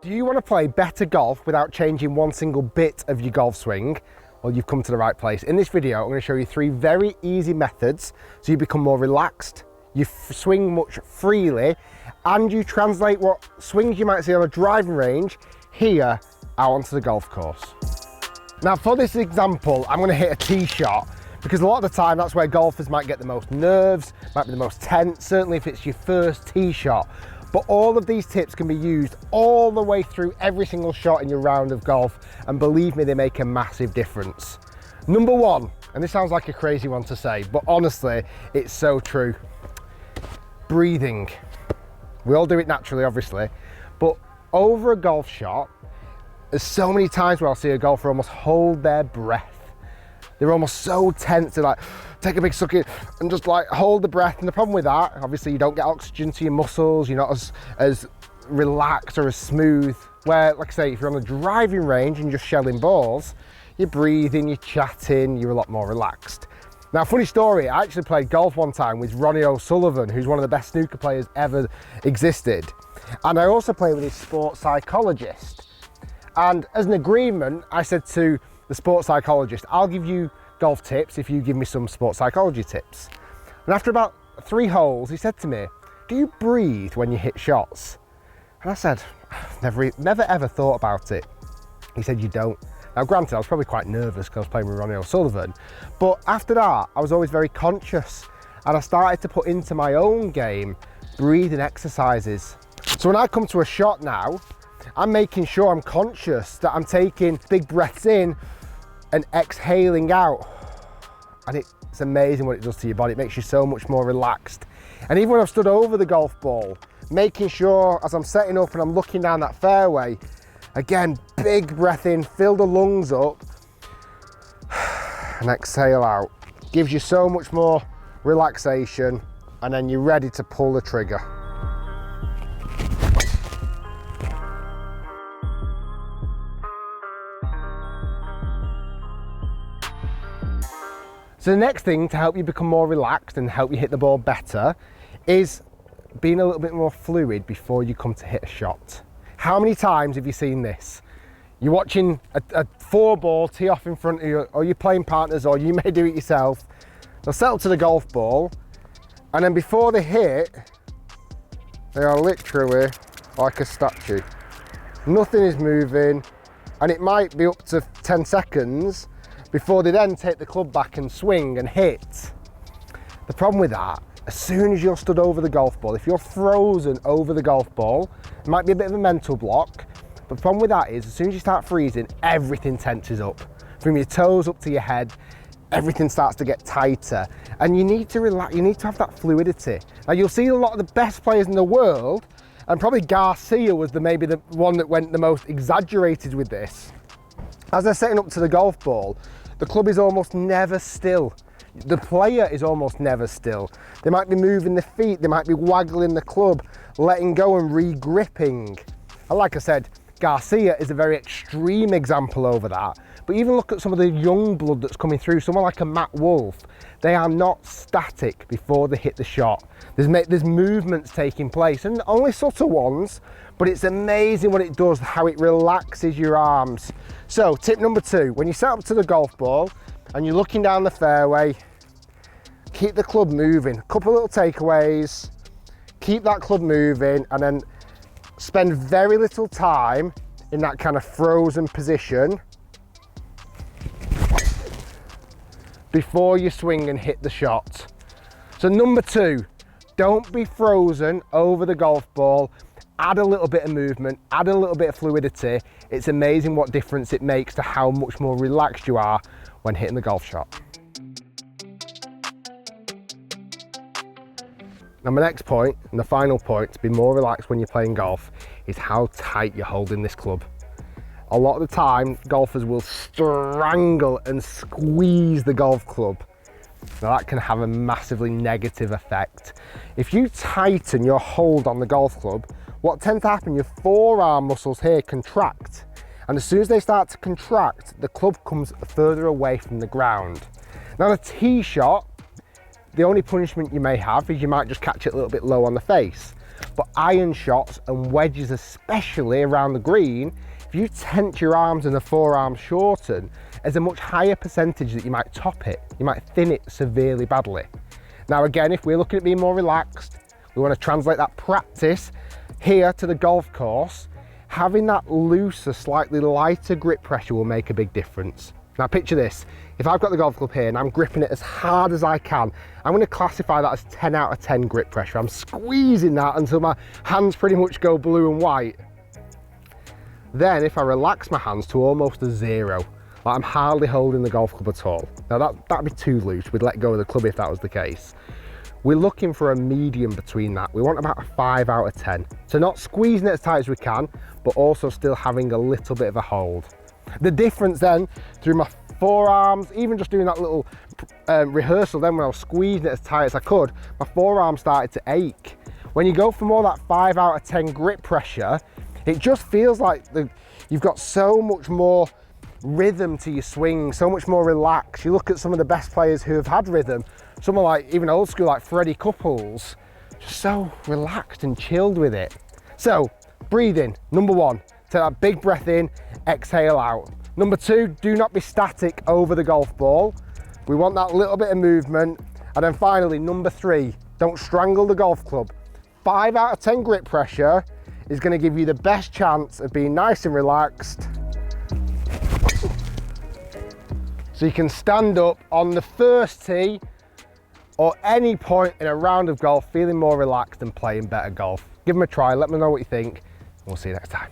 Do you want to play better golf without changing one single bit of your golf swing? Well, you've come to the right place. In this video, I'm going to show you 3 very easy methods so you become more relaxed, you swing much freely, and you translate what swings you might see on a driving range here out onto the golf course. Now, for this example, I'm going to hit a tee shot because a lot of the time that's where golfers might get the most nerves, might be the most tense, certainly if it's your first tee shot. But all of these tips can be used all the way through every single shot in your round of golf, and believe me, they make a massive difference. Number 1, and this sounds like a crazy one to say, but honestly, it's so true. Breathing. We all do it naturally, obviously, but over a golf shot, there's so many times where I'll see a golfer almost hold their breath. They're almost so tense, they're like, take a big suck in and just like hold the breath. And the problem with that, obviously you don't get oxygen to your muscles, you're not as relaxed or as smooth. Where, like I say, if you're on the driving range and you're just shelling balls, you're breathing, you're chatting, you're a lot more relaxed. Now, funny story, I actually played golf one time with Ronnie O'Sullivan, who's one of the best snooker players ever existed. And I also played with his sports psychologist. And as an agreement, I said to the sports psychologist, I'll give you golf tips if you give me some sports psychology tips. And after about 3 holes, he said to me, do you breathe when you hit shots? And I said, never ever thought about it. He said, you don't. Now granted, I was probably quite nervous because I was playing with Ronnie O'Sullivan, but after that, I was always very conscious, and I started to put into my own game breathing exercises. So when I come to a shot now, I'm making sure I'm conscious that I'm taking big breaths in and exhaling out. And it's amazing what it does to your body. It makes you so much more relaxed. And even when I've stood over the golf ball, making sure as I'm setting up and I'm looking down that fairway, again, big breath in, fill the lungs up and exhale out. Gives you so much more relaxation, and then you're ready to pull the trigger. So the next thing to help you become more relaxed and help you hit the ball better is being a little bit more fluid before you come to hit a shot. How many times have you seen this? You're watching a 4-ball tee off in front of you, or you're playing partners, or you may do it yourself. They'll settle to the golf ball, and then before they hit, they are literally like a statue. Nothing is moving, and it might be up to 10 seconds before they then take the club back and swing and hit. The problem with that, as soon as you're stood over the golf ball, if you're frozen over the golf ball, it might be a bit of a mental block, but the problem with that is as soon as you start freezing, everything tenses up. From your toes up to your head, everything starts to get tighter, and you need to relax, you need to have that fluidity. Now you'll see a lot of the best players in the world, and probably Garcia was maybe the one that went the most exaggerated with this. As they're setting up to the golf ball, the club is almost never still. The player is almost never still. They might be moving the feet, they might be waggling the club, letting go and re-gripping. And like I said, Garcia is a very extreme example over that. But even look at some of the young blood that's coming through, someone like a Matt Wolf. They are not static before they hit the shot. There's movements taking place, and only subtle ones, but it's amazing what it does, how it relaxes your arms. So tip number 2, when you set up to the golf ball and you're looking down the fairway, keep the club moving. A couple of little takeaways, keep that club moving, and then spend very little time in that kind of frozen position before you swing and hit the shot. So number 2, don't be frozen over the golf ball. Add a little bit of movement, add a little bit of fluidity. It's amazing what difference it makes to how much more relaxed you are when hitting the golf shot. Now my next point, and the final point to be more relaxed when you're playing golf, is how tight you're holding this club. A lot of the time, golfers will strangle and squeeze the golf club. Now that can have a massively negative effect. If you tighten your hold on the golf club, what tends to happen, your forearm muscles here contract. And as soon as they start to contract, the club comes further away from the ground. Now on a tee shot, the only punishment you may have is you might just catch it a little bit low on the face. But iron shots and wedges especially around the green, if you tense your arms and the forearms shorten, there's a much higher percentage that you might top it. You might thin it severely badly. Now again, if we're looking at being more relaxed, we want to translate that practice here to the golf course. Having that looser, slightly lighter grip pressure will make a big difference. Now picture this, if I've got the golf club here and I'm gripping it as hard as I can, I'm going to classify that as 10 out of 10 grip pressure. I'm squeezing that until my hands pretty much go blue and white. Then if I relax my hands to almost a 0, like I'm hardly holding the golf club at all. Now that'd be too loose, we'd let go of the club if that was the case. We're looking for a medium between that. We want about a 5 out of 10. So not squeezing it as tight as we can, but also still having a little bit of a hold. The difference then, through my forearms, even just doing that little rehearsal then when I was squeezing it as tight as I could, my forearms started to ache. When you go for more that 5 out of 10 grip pressure, it just feels like you've got so much more rhythm to your swing, so much more relaxed. You look at some of the best players who have had rhythm, someone like even old school like Freddie Couples, just so relaxed and chilled with it. So breathing, number 1, take that big breath in, exhale out. Number 2, do not be static over the golf ball. We want that little bit of movement. And then finally, number 3, don't strangle the golf club. 5 out of 10 grip pressure is going to give you the best chance of being nice and relaxed. So you can stand up on the first tee or any point in a round of golf feeling more relaxed and playing better golf. Give them a try, let me know what you think, and we'll see you next time.